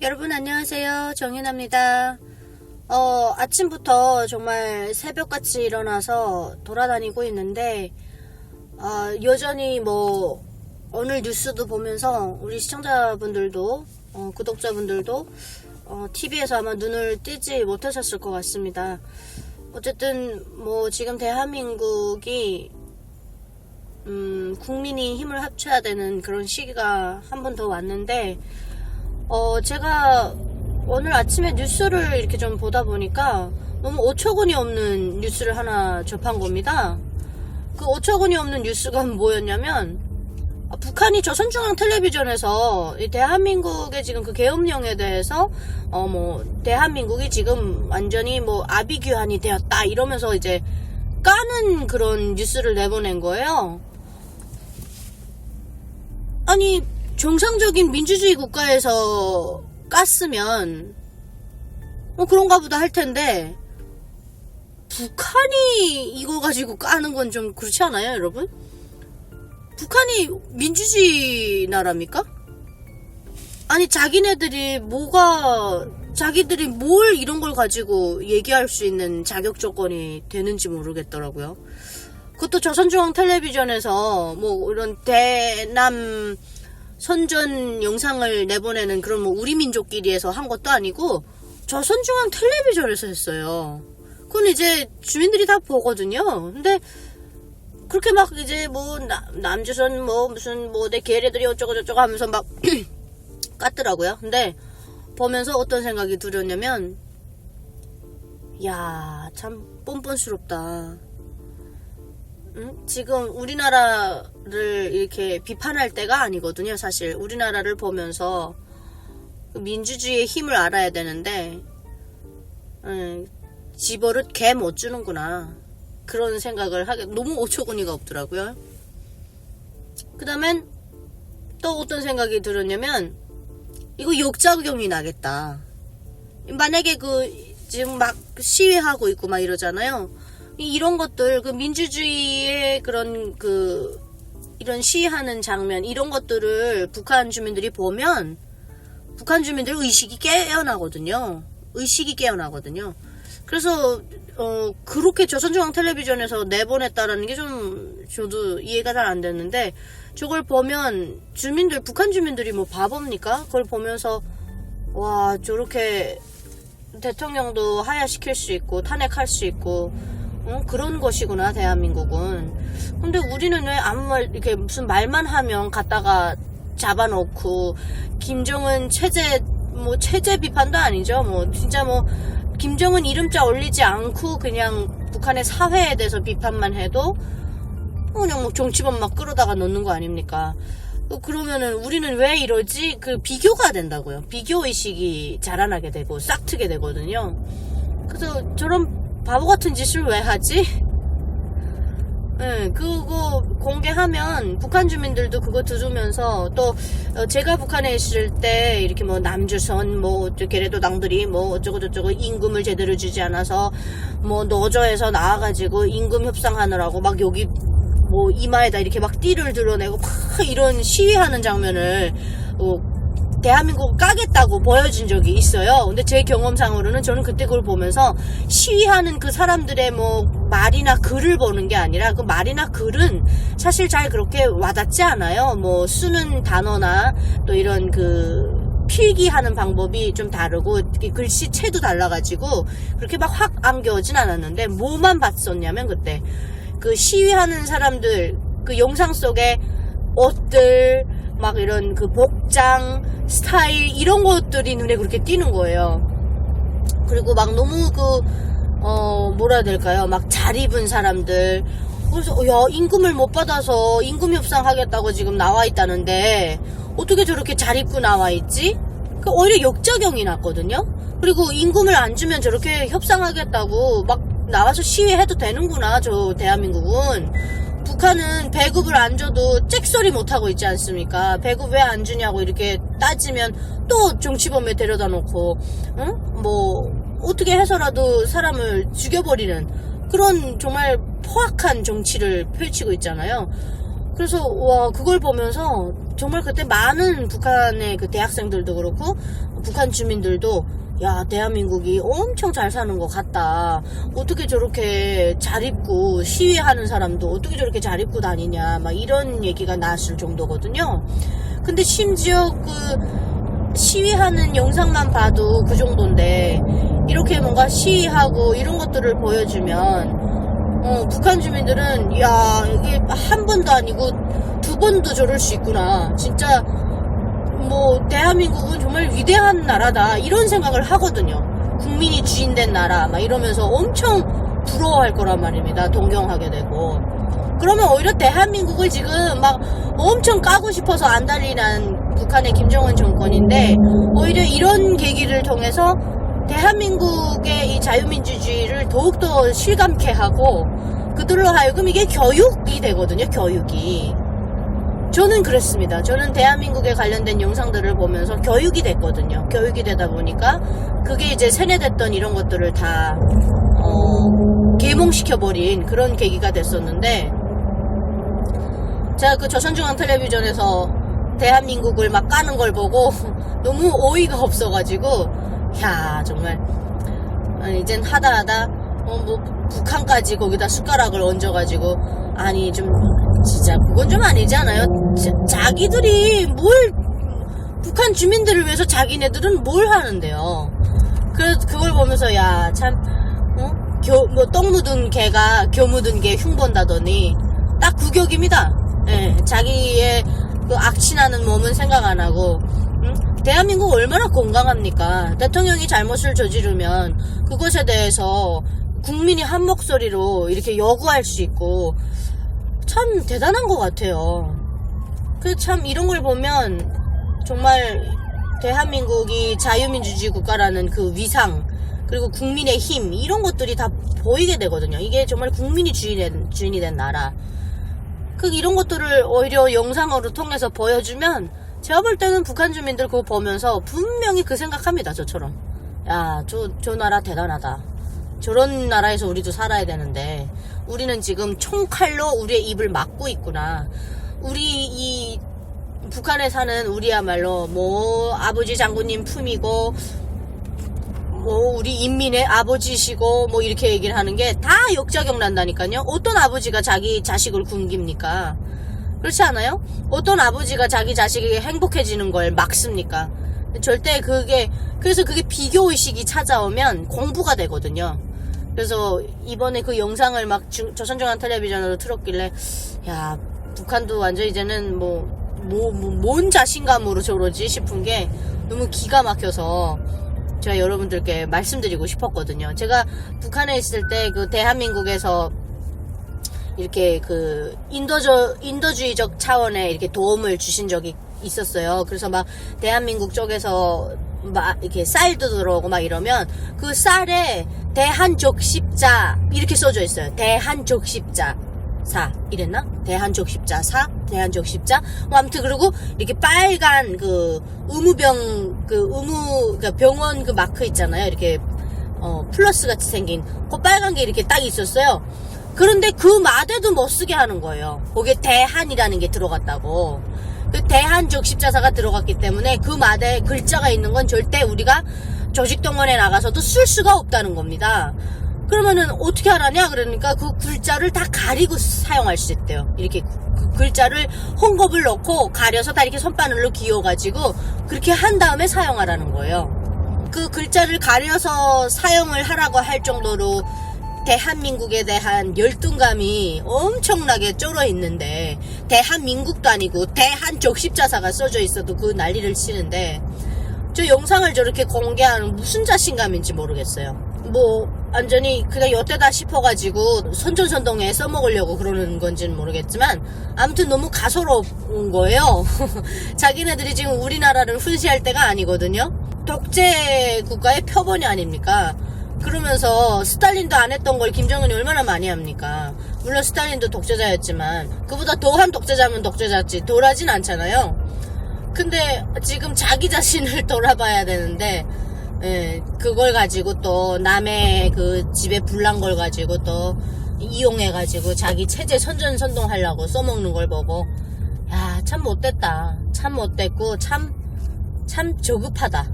여러분 안녕하세요. 정윤아입니다. 아침부터 정말 새벽같이 일어나서 돌아다니고 있는데 여전히 오늘 뉴스도 보면서 우리 시청자분들도 구독자분들도 TV에서 아마 눈을 띄지 못하셨을 것 같습니다. 어쨌든 지금 대한민국이 국민이 힘을 합쳐야 되는 그런 시기가 한 번 더 왔는데 제가 오늘 아침에 뉴스를 이렇게 좀 보다 보니까 너무 어처구니 없는 뉴스를 하나 접한 겁니다. 그 어처구니 없는 뉴스가 뭐였냐면 북한이 조선중앙텔레비전에서 이 대한민국의 지금 그 계엄령에 대해서 대한민국이 지금 완전히 아비규환이 되었다 이러면서 이제 까는 그런 뉴스를 내보낸 거예요. 아니 정상적인 민주주의 국가에서 깠으면 그런가 보다 할 텐데 북한이 이거 가지고 까는 건 좀 그렇지 않아요, 여러분? 북한이 민주주의 나라입니까? 아니 자기네들이 자기들이 뭘 이런 걸 가지고 얘기할 수 있는 자격 조건이 되는지 모르겠더라고요. 그것도 조선중앙텔레비전에서 이런 대남 선전 영상을 내보내는 그런 우리 민족끼리에서 한 것도 아니고 조선중앙텔레비전에서 했어요. 그건 이제 주민들이 다 보거든요. 근데 그렇게 이제 남조선 무슨 내 걔네들이 어쩌고 저쩌고 하면서 깠더라고요. 근데 보면서 어떤 생각이 들었냐면 야, 참 뻔뻔스럽다. 응? 지금 우리나라를 이렇게 비판할 때가 아니거든요. 사실 우리나라를 보면서 민주주의의 힘을 알아야 되는데 집어릇 개 못 주는구나 그런 생각을 하게 너무 어처구니가 없더라고요. 그 다음엔 또 어떤 생각이 들었냐면 이거 역작용이 나겠다. 만약에 지금 시위하고 있고 이러잖아요. 이런 것들 민주주의의 그런 이런 시위하는 장면 이런 것들을 북한 주민들이 보면 북한 주민들 의식이 깨어나거든요. 그래서 그렇게 조선중앙텔레비전에서 내보냈다라는 게 좀 저도 이해가 잘 안 됐는데 저걸 보면 북한 주민들이 바보입니까? 그걸 보면서 와 저렇게 대통령도 하야시킬 수 있고 탄핵할 수 있고 그런 것이구나 대한민국은. 근데 우리는 왜 아무 말 이렇게 무슨 말만 하면 갖다가 잡아놓고 김정은 체제 비판도 아니죠. 진짜 김정은 이름자 올리지 않고 그냥 북한의 사회에 대해서 비판만 해도 그냥 정치범 끌어다가 넣는 거 아닙니까? 그러면은 우리는 왜 이러지? 비교가 된다고요. 비교의식이 자라나게 되고 싹트게 되거든요. 그래서 저런 바보 같은 짓을 왜 하지? 그거 공개하면 북한 주민들도 그거 들으면서 또 제가 북한에 있을 때 이렇게 남조선 걔네도당들이 어쩌고저쩌고 임금을 제대로 주지 않아서 노조에서 나와가지고 임금 협상하느라고 여기 이마에다 이렇게 띠를 드러내고 이런 시위하는 장면을 대한민국을 까겠다고 보여준 적이 있어요. 근데 제 경험상으로는 저는 그때 그걸 보면서 시위하는 그 사람들의 말이나 글을 보는 게 아니라 그 말이나 글은 사실 잘 그렇게 와닿지 않아요. 쓰는 단어나 또 이런 필기하는 방법이 좀 다르고 글씨체도 달라가지고 그렇게 확 안겨오진 않았는데 뭐만 봤었냐면 그때 시위하는 사람들 영상 속에 옷들 이런 복장 스타일 이런 것들이 눈에 그렇게 띄는 거예요. 그리고 너무 뭐라 해야 될까요? 잘 입은 사람들. 그래서 임금을 못 받아서 임금 협상하겠다고 지금 나와 있다는데 어떻게 저렇게 잘 입고 나와 있지? 오히려 역작용이 났거든요. 그리고 임금을 안 주면 저렇게 협상하겠다고 나와서 시위해도 되는구나 저 대한민국은. 북한은 배급을 안 줘도 잭소리 못하고 있지 않습니까? 배급 왜 안 주냐고 이렇게 따지면 또 정치범에 데려다 놓고 어떻게 해서라도 사람을 죽여버리는 그런 정말 포악한 정치를 펼치고 있잖아요. 그래서 와 그걸 보면서 정말 그때 많은 북한의 그 대학생들도 그렇고 북한 주민들도 야 대한민국이 엄청 잘 사는 것 같다. 어떻게 저렇게 잘 입고 시위하는 사람도 어떻게 저렇게 잘 입고 다니냐 막 이런 얘기가 나왔을 정도거든요. 근데 심지어 그 시위하는 영상만 봐도 그 정도인데 이렇게 뭔가 시위하고 이런 것들을 보여주면 북한 주민들은 야 이게 한 번도 아니고 두 번도 저럴 수 있구나. 진짜 뭐 대한민국은 정말 위대한 나라다 이런 생각을 하거든요. 국민이 주인된 나라 막 이러면서 엄청 부러워할 거란 말입니다. 동경하게 되고. 그러면 오히려 대한민국을 지금 막 엄청 까고 싶어서 안달이 난 북한의 김정은 정권인데 오히려 이런 계기를 통해서 대한민국의 이 자유민주주의를 더욱더 실감케 하고 그들로 하여금 이게 교육이 되거든요. 교육이. 저는 그랬습니다. 저는 대한민국에 관련된 영상들을 보면서 교육이 됐거든요. 교육이 되다 보니까 그게 이제 세뇌됐던 이런 것들을 다 계몽시켜버린 그런 계기가 됐었는데 제가 그 조선중앙 텔레비전에서 대한민국을 막 까는 걸 보고 너무 어이가 없어가지고 야 정말 이젠 하다 뭐 북한까지 거기다 숟가락을 얹어가지고 아니 좀 진짜 그건 좀 아니지 않아요? 자기들이 뭘 북한 주민들을 위해서 자기네들은 뭘 하는데요? 그걸 보면서 야 참 뭐 똥 묻은 개가 겨 묻은 개 흉본다더니 딱 그 격입니다. 예, 자기의 그 악취나는 몸은 생각 안 하고 대한민국 얼마나 건강합니까? 대통령이 잘못을 저지르면 그것에 대해서 국민이 한 목소리로 이렇게 요구할 수 있고 참 대단한 것 같아요. 그 참 이런 걸 보면 정말 대한민국이 자유민주주의 국가라는 그 위상 그리고 국민의 힘 이런 것들이 다 보이게 되거든요. 이게 정말 국민이 주인이 된 나라. 이런 것들을 오히려 영상으로 통해서 보여주면 제가 볼 때는 북한 주민들 그거 보면서 분명히 그 생각합니다. 저처럼 야 저 나라 대단하다. 저런 나라에서 우리도 살아야 되는데 우리는 지금 총칼로 우리의 입을 막고 있구나. 우리 이 북한에 사는 우리야말로 뭐 아버지 장군님 품이고 뭐 우리 인민의 아버지시고 뭐 이렇게 얘기를 하는 게 다 역작용 난다니까요. 어떤 아버지가 자기 자식을 굶깁니까? 그렇지 않아요? 어떤 아버지가 자기 자식이 행복해지는 걸 막습니까? 절대 그래서 그게 비교의식이 찾아오면 공부가 되거든요. 그래서 이번에 그 영상을 막 조선중앙 텔레비전으로 틀었길래 야 북한도 완전 이제는 뭔 자신감으로 저러지 싶은 게 너무 기가 막혀서 제가 여러분들께 말씀드리고 싶었거든요. 제가 북한에 있을 때 그 대한민국에서 이렇게 그 인도주의적 차원의 이렇게 도움을 주신 적이 있었어요. 그래서 막 대한민국 쪽에서 막 이렇게 쌀도 들어오고 막 이러면 그 쌀에 대한족십자 이렇게 써져 있어요. 대한족십자 사 이랬나? 대한족십자사 대한족십자 뭐 아무튼 그리고 이렇게 빨간 그 의무병 그러니까 병원 그 마크 있잖아요. 이렇게 플러스 같이 생긴 그 빨간 게 이렇게 딱 있었어요. 그런데 그 마대도 못 쓰게 하는 거예요. 거기에 대한이라는 게 들어갔다고. 그 대한족십자사가 들어갔기 때문에 그 마대에 글자가 있는 건 절대 우리가 조직동원에 나가서도 쓸 수가 없다는 겁니다. 그러면은 어떻게 하라냐? 그러니까 그 글자를 다 가리고 사용할 수 있대요. 이렇게 그 글자를 헝겊을 넣고 가려서 다 이렇게 손바늘로 기어가지고 그렇게 한 다음에 사용하라는 거예요. 그 글자를 가려서 사용을 하라고 할 정도로 대한민국에 대한 열등감이 엄청나게 쩔어 있는데 대한민국도 아니고 대한족십자사가 써져 있어도 그 난리를 치는데 저 영상을 저렇게 공개하는 무슨 자신감인지 모르겠어요. 뭐 완전히 그냥 여태다 싶어가지고 선전선동에 써먹으려고 그러는 건지는 모르겠지만 아무튼 너무 가소로운 거예요. 자기네들이 지금 우리나라를 훈시할 때가 아니거든요. 독재 국가의 표본이 아닙니까? 그러면서 스탈린도 안 했던 걸 김정은이 얼마나 많이 합니까? 물론 스탈린도 독재자였지만 그보다 더한 독재자면 독재자지 덜하진 않잖아요. 근데 지금 자기 자신을 돌아봐야 되는데 그걸 가지고 또 남의 그 집에 불난 걸 가지고 또 이용해가지고 자기 체제 선전선동하려고 써먹는 걸 보고 야, 참 못됐다. 참 못됐고 참 조급하다.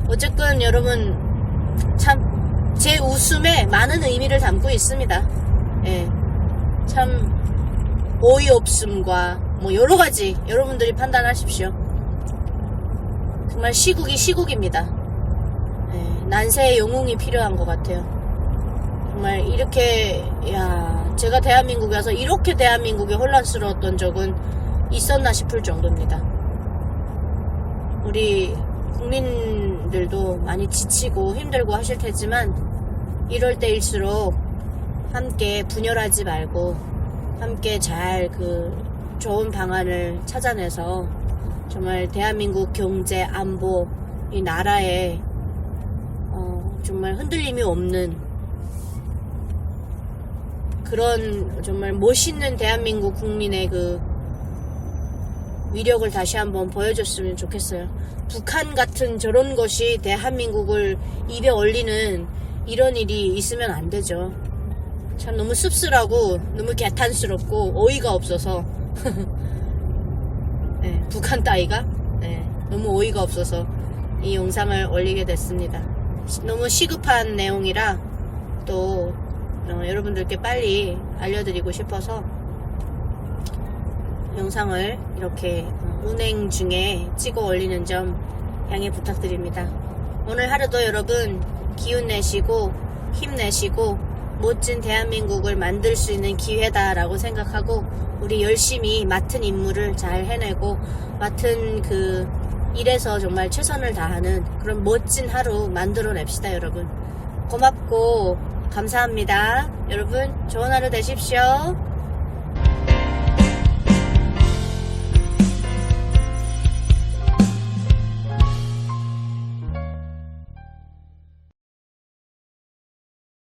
어쨌든 여러분 참 제 웃음에 많은 의미를 담고 있습니다. 예, 참 어이없음과 뭐 여러가지 여러분들이 판단하십시오. 정말 시국이 시국입니다. 예, 난세의 영웅이 필요한 것 같아요. 정말 이렇게 제가 대한민국에 와서 이렇게 대한민국이 혼란스러웠던 적은 있었나 싶을 정도입니다. 우리 국민들도 많이 지치고 힘들고 하실 테지만 이럴 때일수록 함께 분열하지 말고 함께 잘 좋은 방안을 찾아내서 정말 대한민국 경제, 안보, 이 나라에 정말 흔들림이 없는 그런 정말 멋있는 대한민국 국민의 위력을 다시 한번 보여줬으면 좋겠어요. 북한 같은 저런 것이 대한민국을 입에 올리는 이런 일이 있으면 안 되죠. 참 너무 씁쓸하고 너무 개탄스럽고 어이가 없어서 네, 북한 따위가 너무 어이가 없어서 이 영상을 올리게 됐습니다. 너무 시급한 내용이라 또 여러분들께 빨리 알려드리고 싶어서 영상을 이렇게 운행 중에 찍어 올리는 점 양해 부탁드립니다. 오늘 하루도 여러분 기운 내시고 힘내시고 멋진 대한민국을 만들 수 있는 기회다라고 생각하고 우리 열심히 맡은 임무를 잘 해내고 맡은 일에서 정말 최선을 다하는 그런 멋진 하루 만들어냅시다. 여러분 고맙고 감사합니다. 여러분 좋은 하루 되십시오.